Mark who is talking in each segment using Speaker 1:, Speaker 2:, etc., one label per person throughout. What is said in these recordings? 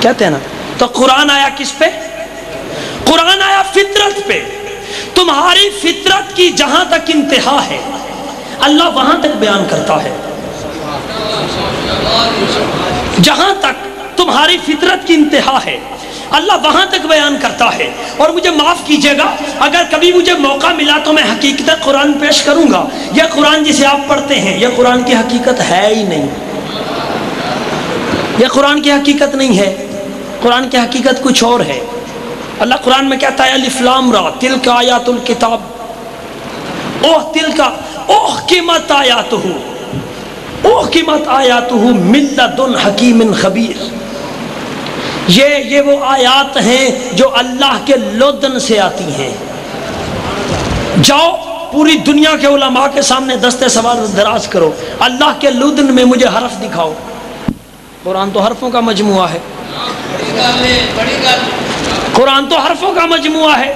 Speaker 1: کہتے ہیں نا. تو قرآن آیا کس پہ؟ قرآن آیا فطرت پہ. تمہاری فطرت کی جہاں تک انتہا ہے اللہ وہاں تک بیان کرتا ہے. جہاں تک تمہاری فطرت کی انتہا ہے اللہ وہاں تک بیان کرتا ہے. اور مجھے معاف کیجئے گا اگر کبھی مجھے موقع ملا تو میں حقیقت قرآن پیش کروں گا. یہ قرآن جسے آپ پڑھتے ہیں یہ قرآن کی حقیقت ہے ہی نہیں. یہ قرآن کی حقیقت نہیں ہے. قرآن کی حقیقت کچھ اور ہے. اللہ قرآن میں کہتا ہے الف لام را تلک آیات الکتاب تلک احکمت آیاتہ احکمت آیاتہ من لدن حکیم خبیر. یہ وہ آیات ہیں جو اللہ کے لدن سے آتی ہیں. جاؤ پوری دنیا کے علماء کے سامنے دستے سوال دراز کرو اللہ کے لدن میں مجھے حرف دکھاؤ. قرآن تو حرفوں کا مجموعہ ہے. قرآن تو حرفوں کا مجموعہ ہے.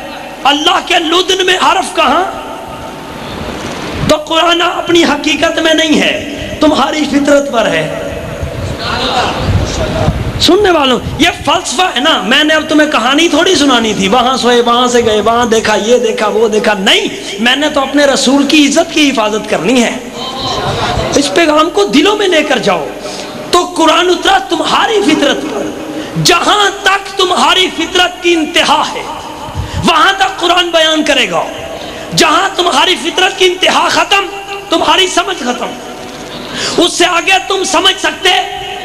Speaker 1: اللہ کے لدن میں حرف کہاں؟ تو قرآن اپنی حقیقت میں نہیں ہے تمہاری فطرت پر ہے. سننے والوں یہ فلسفہ ہے نا. میں نے اب تمہیں کہانی تھوڑی سنانی تھی وہاں سوئے وہاں سے گئے وہاں دیکھا یہ دیکھا وہ دیکھا. نہیں میں نے تو اپنے رسول کی عزت کی حفاظت کرنی ہے. اس پیغام کو دلوں میں لے کر جاؤ. تو قرآن اترا تمہاری فطرت پر. جہاں تک تمہاری فطرت کی انتہا ہے وہاں تک قرآن بیان کرے گا. جہاں تمہاری فطرت کی انتہا ختم تمہاری سمجھ ختم. اس سے آگے تم سمجھ سکتے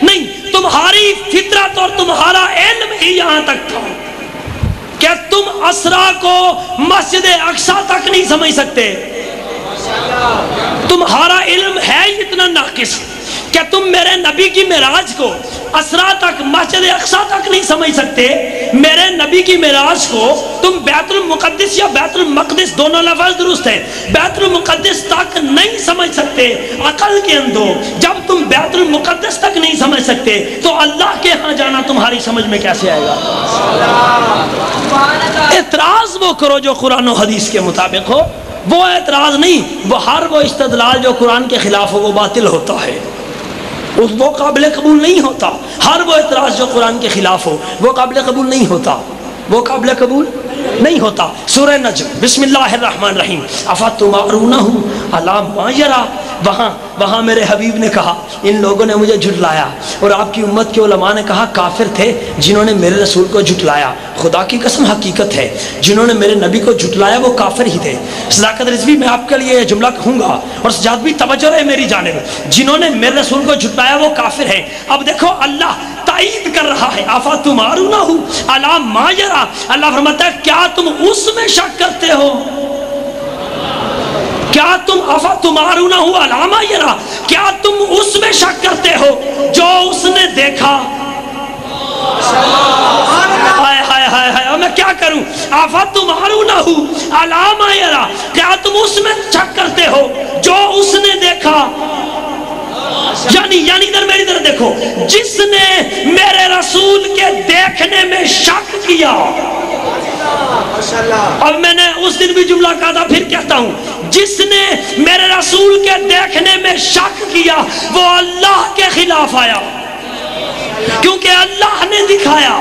Speaker 1: نہیں. تمہاری فطرت اور تمہارا علم ہی یہاں تک تھا کہ تم اسرا کو مسجد اقصی تک نہیں سمجھ سکتے. تمہارا علم ہے اتنا ناقص کہ تم میرے نبی کی معراج کو اسرا تک مسجد اقصی تک نہیں سمجھ سکتے. میرے نبی کی معراج کو تم بیت المقدس یا بیت المقدس دونوں لفظ درست ہیں بیت المقدس تک نہیں سمجھ سکتے. عقل کے اندھو جب تم بیت المقدس تک نہیں سمجھ سکتے تو اللہ کے ہاں جانا تمہاری سمجھ میں کیسے آئے گا؟ اعتراض وہ کرو جو قرآن و حدیث کے مطابق ہو. وہ اعتراض نہیں وہ استدلال جو قرآن کے خلاف ہو وہ باطل ہوتا ہے. وہ قابل قبول نہیں ہوتا. ہر وہ اعتراض جو قرآن کے خلاف ہو وہ قابل قبول نہیں ہوتا. وہ قابل قبول نہیں ہوتا. سورہ نجم بسم اللہ الرحمن الرحیم افتمارونہ علی ما یری. وہاں میرے حبیب نے کہا ان لوگوں نے مجھے جھٹلایا اور آپ کی امت کے علماء نے کہا کافر تھے جنہوں نے میرے رسول کو جھٹلایا. خدا کی قسم حقیقت ہے جنہوں نے میرے نبی کو جھٹلایا وہ کافر ہی تھے. صداقت رضوی میں آپ کے لیے یہ جملہ کہوں گا اور سجاد بھی توجہ رہے میری جانب. جنہوں نے میرے رسول کو جھٹلایا وہ کافر ہیں. اب دیکھو اللہ تائید کر رہا ہے افتمارونہ علی ما یری. اللہ فرماتا ہے کیا تم اس میں شک کرتے ہو؟ کیا تم افتمارونہ علی ما یری کیا تم اس میں شک کرتے ہو جو اس نے دیکھا؟ میں کیا کروں؟ افتمارونہ علی ما یری کیا تم اس میں شک کرتے ہو جو اس نے دیکھا؟ یعنی ادھر میری طرف دیکھو. جس نے میرے رسول کے دیکھنے میں شک کیا. اب میں نے اس دن بھی جملہ کہا تھا پھر کہتا ہوں جس نے میرے رسول کے دیکھنے میں شک کیا وہ اللہ کے خلاف آیا کیونکہ اللہ نے دکھایا.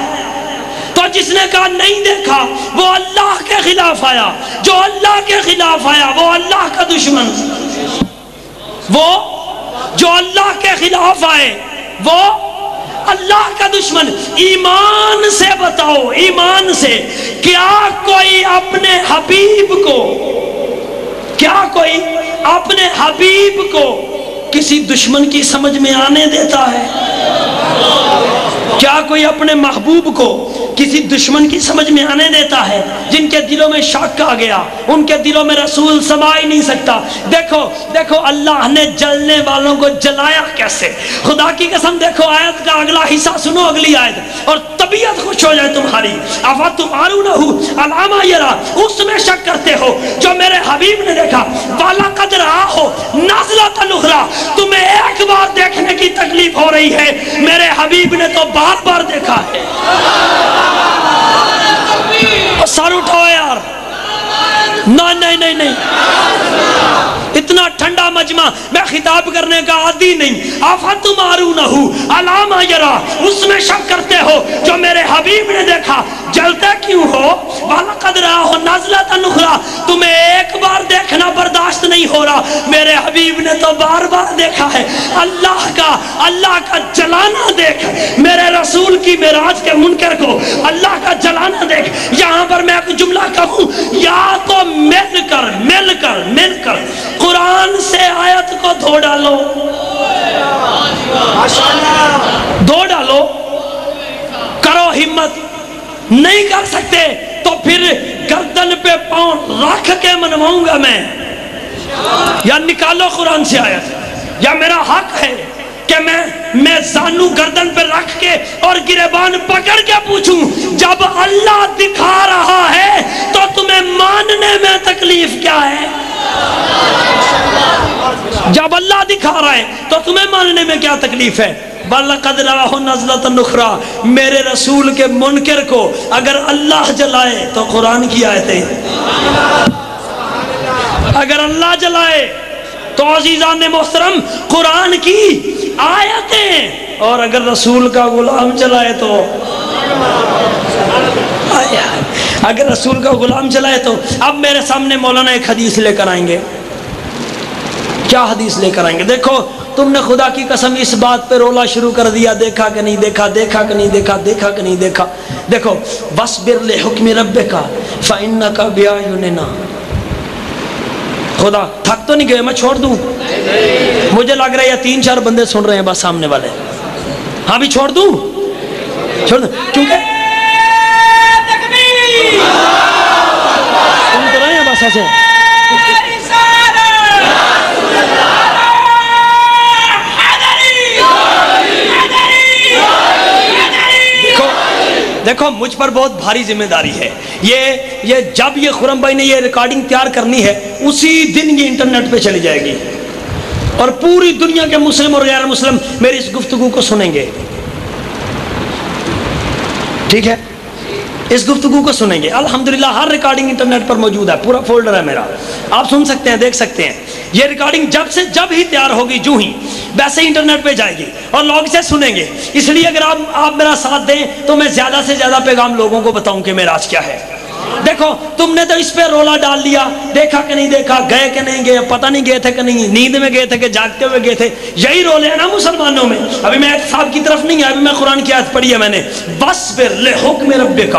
Speaker 1: تو جس نے کہا نہیں دیکھا وہ اللہ کے خلاف آیا. جو اللہ کے خلاف آیا وہ اللہ کا دشمن. وہ جو اللہ کے خلاف آئے وہ اللہ کا دشمن. ایمان سے بتاؤ ایمان سے کیا کوئی اپنے حبیب کو کسی دشمن کی سمجھ میں آنے دیتا ہے؟ کیا کوئی اپنے محبوب کو کسی دشمن کی سمجھ میں آنے دیتا ہے؟ جن کے دلوں میں شک آ گیا ان کے دلوں میں رسول سما ہی نہیں سکتا. دیکھو اللہ نے جلنے والوں کو جلایا کیسے. خدا کی قسم دیکھو آیت کا اگلا حصہ سنو اگلی آیت اور طبیعت خوش ہو جائے تمہاری. افتمارونہ علی ما یری اس میں شک کرتے ہو جو میرے حبیب نے دیکھا. وَلَقَدْ رَآهُ نَزْلَةً أُخْرَىٰ تمہیں ایک بار دیکھنے کی تکلیف ہو رہی ہے میرے حبیب نے تو بار بار دیکھا ہے. سر اٹھاؤ یار. نہیں اتنا ٹھنڈا مجمع میں خطاب کرنے کا عادی نہیں. افتمارونہ علی ما یری اس میں شک کرتے ہو جو میرے حبیب نے دیکھا جلتے کیوں ہو؟ وَلَقَدْ رَآهُ نَزْلَةً أُخْرَىٰ تمہیں ایک بار دیکھنا برداشت نہیں ہو رہا، میرے حبیب نے تو بار بار دیکھا ہے۔ اللہ کا جلانا دیکھ، میرے رسول کی معراج کے منکر کو اللہ کا جلانا دیکھ۔ یہاں پر میں ایک جملہ کہوں، یا تو مل کر قرآن سے آیت کو دھو ڈالو، دھو ڈالو، کرو ہمت، نہیں کر سکتے تو پھر گردن پہ پاؤں رکھ کے منواؤں گا میں، یا نکالو قرآن سے آیت، یا میرا حق ہے کہ میں زانو گردن پہ رکھ کے اور گریبان پکڑ کے پوچھوں جب اللہ دکھا رہا ہے تو تمہیں ماننے میں تکلیف کیا ہے؟ جب اللہ دکھا رہا ہے تو تمہیں ماننے میں کیا تکلیف ہے؟ وَلَقَدْ رَآهُ نَزْلَةً أُخْرَىٰ میرے رسول کے منکر کو اگر اللہ جلائے تو قرآن کی آیتیں، اگر اللہ جلائے تو عزیزان محترم قرآن کی آیتیں، اور اگر رسول کا غلام جلائے تو اگر رسول کا غلام جلائے تو اب میرے سامنے مولانا ایک حدیث لے کر آئیں گے۔ کیا حدیث لے کر آئیں گے؟ دیکھو تم نے خدا کی قسم اس بات پہ رولا شروع کر دیا، دیکھا کہ نہیں دیکھا، دیکھا کہ نہیں دیکھا، دیکھا کہ نہیں دیکھا۔ دیکھو وَاصْبِرْ لِحُکْمِ رَبِّكَ فَإِنَّكَ بِأَعْیُنِنَا۔ خدا تھک تو نہیں گئے؟ میں چھوڑ دوں؟ مجھے لگ رہا ہے یہ 3-4 بندے سن رہے ہیں بس سامنے والے۔ ہاں بھی چھوڑ دوں؟ چھوڑ دوں کیونکہ تم تو رہے ہیں بس ایسے۔ دیکھو مجھ پر بہت بھاری ذمہ داری ہے، یہ جب یہ خرم بھائی نے یہ ریکارڈنگ تیار کرنی ہے اسی دن یہ انٹرنیٹ پہ چلی جائے گی اور پوری دنیا کے مسلم اور غیر مسلم میری اس گفتگو کو سنیں گے، ٹھیک ہے؟ اس گفتگو کو سنیں گے۔ الحمدللہ ہر ریکارڈنگ انٹرنیٹ پر موجود ہے، پورا فولڈر ہے میرا، آپ سن سکتے ہیں، دیکھ سکتے ہیں۔ یہ ریکارڈنگ جب ہی تیار ہوگی جو ہی ویسے ہی انٹرنیٹ پہ جائے گی اور لوگ اسے سنیں گے۔ اس لیے اگر آپ میرا ساتھ دیں تو میں زیادہ سے زیادہ پیغام لوگوں کو بتاؤں کہ معراج کیا ہے۔ دیکھو تم نے تو اس پہ رولا ڈال دیا، دیکھا کہ نہیں دیکھا، گئے کہ نہیں گئے، پتہ نہیں گئے تھے کہ نہیں، نیند میں گئے تھے کہ جاگتے ہوئے گئے تھے، یہی رولے ہیں نا مسلمانوں میں۔ ابھی میں ایک صاحب کی طرف نہیں آیا، ابھی میں قرآن کی آیت پڑھی ہے میں نے، وَاصْبِرْ لِحُکْمِ رَبِّكَ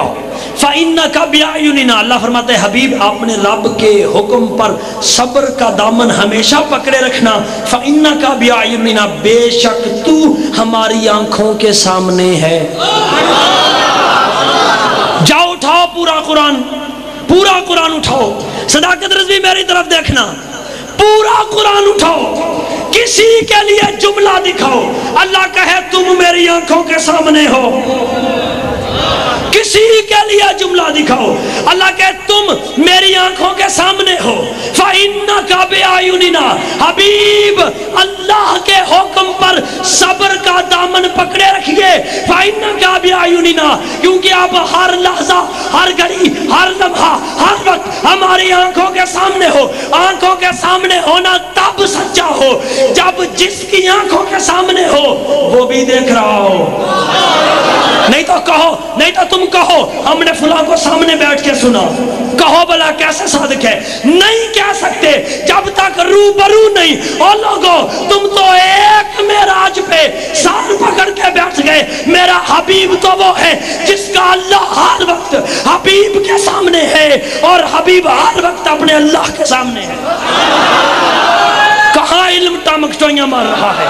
Speaker 1: فَإِنَّكَ بِأَعْیُنِنَا۔ اللہ فرماتے ہیں حبیب اپنے رب کے حکم پر صبر کا دامن ہمیشہ پکڑے رکھنا، فَإِنَّكَ بِأَعْیُنِنَا بے شک تو ہماری آنکھوں کے سامنے ہے۔ جاؤ اٹھاؤ پورا قرآن اٹھاؤ، صداقت رضوی میری طرف دیکھنا، پورا قرآن اٹھاؤ، کسی کے لیے جملہ دکھاؤ، اللہ کہے تم میری آنکھوں کے سامنے ہو، کسی کے لیے جملہ دکھاؤ، اللہ کہے تم میری آنکھوں کے سامنے ہو، فَإِنَّكَ بِأَعْیُنِنَا حبیب اللہ کے حکم پر صبر کا دامن پکڑے رکھیے، فَإِنَّكَ بِأَعْیُنِنَا کیونکہ آپ ہر لحظہ، ہر گھڑی، ہر لمحہ، ہر وقت ہماری آنکھوں کے سامنے ہو۔ آنکھوں کے سامنے ہونا تب سچا ہو جب جس کی آنکھوں کے سامنے ہو وہ بھی دیکھ رہا ہو، نہیں تو کہو، نہیں تو تم کہو ہم نے فلاں کو سامنے بیٹھ کے سنا، کہو بلا کیسے صادق ہے؟ نہیں کہہ سکتے جب تک روبرو نہیں۔ اور لوگوں تم تو ایک معراج پہ سال پکڑ کے بیٹھ گئے، میرا حبیب تو وہ ہے جس کا اللہ ہر وقت حبیب کے سامنے ہے اور حبیب ہر وقت اپنے اللہ کے سامنے ہے۔ کہاں علم ٹامکٹوئیاں مار رہا ہے؟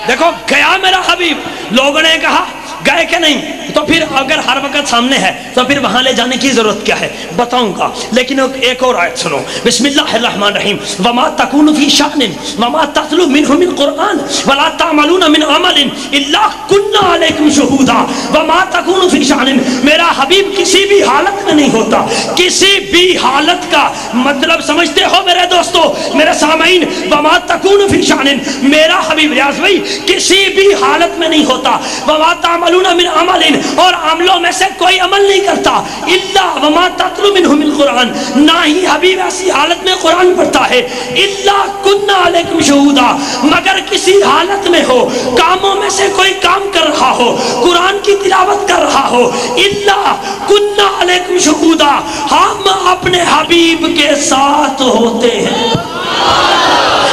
Speaker 1: دیکھو گیا میرا حبیب، لوگوں نے کہا گئے کہ نہیں، تو پھر اگر ہر وقت سامنے ہے تو پھر وہاں لے جانے کی ضرورت کیا ہے؟ بتاؤں گا، لیکن ایک اور آیت سنو، بسم اللہ الرحمن الرحیم، وَمَا تَكُونُ فِي شَأْنٍ وَمَا تَتْلُو مِنْهُ مِنْ قُرْآنٍ وَلَا تَعْمَلُونَ مِنْ عَمَلٍ إِلَّا كُنَّا عَلَيْكُمْ شُهُودًا وَمَا تَكُونُ فِي شَأْنٍ میرا حبیب کسی بھی حالت میں نہیں ہوتا، کسی بھی حالت حالت کا مطلب سمجھتے ہو میرے دوستو میرے سامعین؟ وما تکون فی شان، میرا حبیب ریاض بھائی کسی بھی حالت میں نہیں ہوتا، وما تعملون من عمل، اور عملوں میں سے کوئی عمل نہیں کرتا، الا وما تتلو منہ من قرآن، نہ ہی حبیب ایسی حالت میں قرآن پڑھتا ہے، الا کنا علیکم شہودا، مگر کسی حالت میں ہو، کاموں میں سے کوئی کام کر رہا ہو، قرآن کی تلاوت کر رہا ہو، الا کنا علیکم شہودا، ہم اپنے حبیب کے ساتھ ہوتے ہیں۔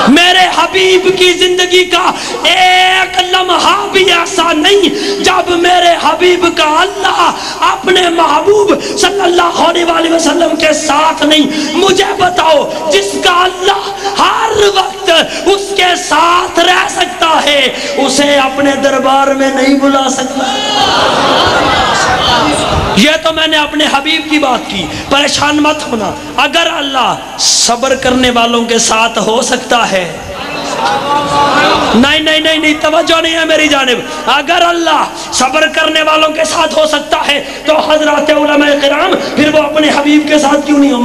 Speaker 1: میرے حبیب کی زندگی کا ایک لمحہ بھی ایسا نہیں جب میرے حبیب کا اللہ اپنے محبوب صلی اللہ علیہ وسلم کے ساتھ نہیں۔ مجھے بتاؤ جس کا اللہ ہر وقت اس کے ساتھ رہ سکتا ہے اسے اپنے دربار میں نہیں بلا سکتا؟ یہ تو میں نے اپنے حبیب کی بات کی، پریشان مت ہونا۔ اگر اللہ صبر کرنے والوں کے ساتھ ہو سکتا ہے، نہیں نہیں نہیں نہیں، توجہ نہیں ہے میری جانب، اگر اللہ صبر کرنے والوں کے ساتھ ہو سکتا ہے تو حضرات علماء کرام پھر وہ اپنے حبیب کے ساتھ کیوں نہیں ہوں؟